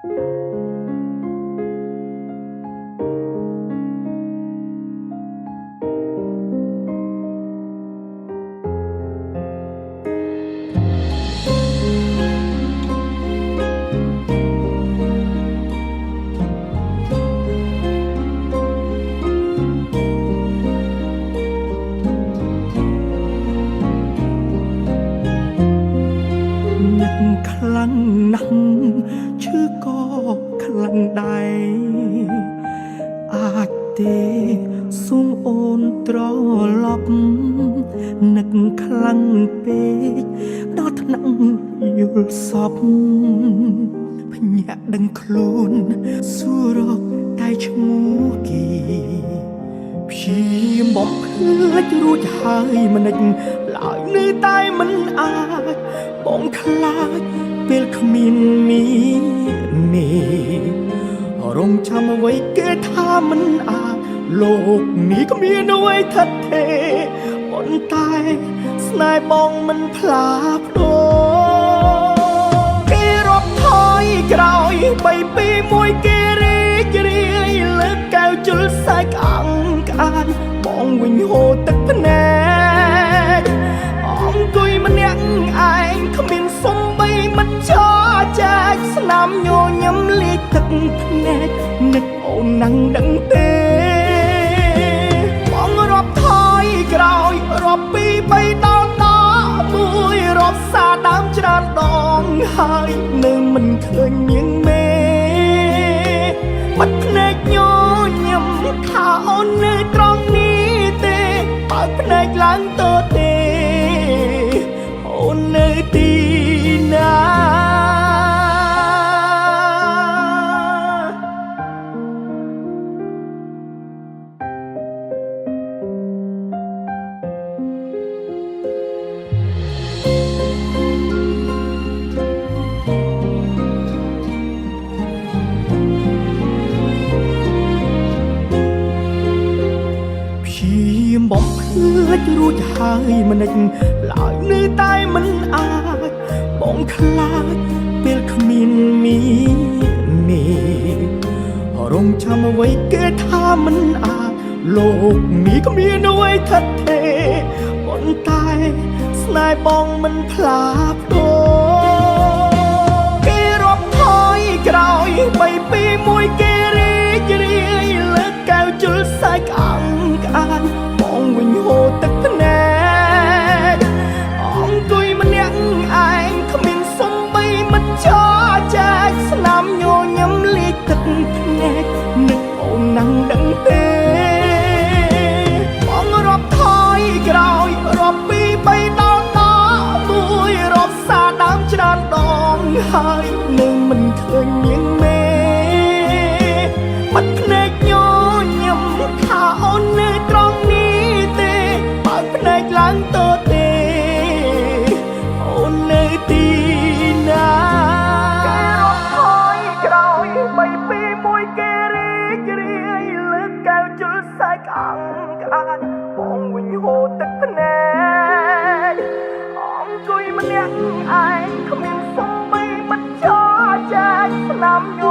ខ្លាំងណាស់ឈឺក៏ខ្លាំងដែរអាចទេសូមអូនត្រឡប់នឹកខ្លាំងពេកដល់ថ្នាក់យល់សពភ្ញាក់ដឹងខ្លួនសួររកតែឈ្មោះគេព្យាយាមបំភ្លេចរួចហើយមិនឡើយនៅតែមិនអាចបងខ្លាចពេលគ្មានមាននេះរងចាំអ្វីគេថាមិនអាចលោកនេះគ្មានអ្វីថិតទេប៉ុន្តែស្នេហ៍បងមិនផ្លាប្ដូរគេរាប់ថយក្រោយ3 2 1គេរីករាយលើកកែវជុលសាយក្អាំងក្អានបងវិញហូរទឹកភ្នែកអង្គុយម្នាក់ឯងគ្មានសំបីមិនចោចែកស្នាមញញឹមលាយទឹកភ្នែកនឹកអូនណាំងដឹងទេបងរាប់ថយក្រោយរាប់2 3ដល់1រាប់សាដើមច្រើនដងហើយនៅមិនឃើញមានមេបាត់ភ្នែកញញឹមថាអូននៅត្រង់នេះទេបើភ្នែកឡើងទៅទេអូននៅទីណាបំភ្លេចរួចហើយមិនឡើយនៅតែមិនអាចបងខ្លាចពេលគ្មានមាននេះរងចាំអ្វីគេថាមិនអាចលោកនេះគ្មានអ្វីថិតទេប៉ុន្តែស្នេហ៍បងមិនផ្លាប្ដូរគេរាប់ថយក្រោយ3 2 1គេរីករាយលើកកែវជុលសាយក្អាំងក្អានបងវិញហូរទឹកភ្នែកអង្គុយម្នាក់ឯងគ្មានសំបីមិនចោចែកស្នាមញញឹមលាយទឹកភ្នែកនឹកអូនណាំងដឹងទេបងរាប់ថយក្រោយរាប់2 3ដល់1រាប់សាដើមច្រើនដងហើយនៅមិនឃើញមានមេបាត់ភ្នែកញញឹមថាអូននៅត្រង់នេះទេបើភ្នែកឡើងទៅទេអូននៅទីណាគេរាប់ថយក្រោយ3 2 1គេរីករាយលើកកែវជុលសាយក្អាំងក្អានបងវិញហូរទឹកភ្នែកអង្គុយម្នាក់ឯងគ្មានសំបីមិនចោចែកស្នាមញ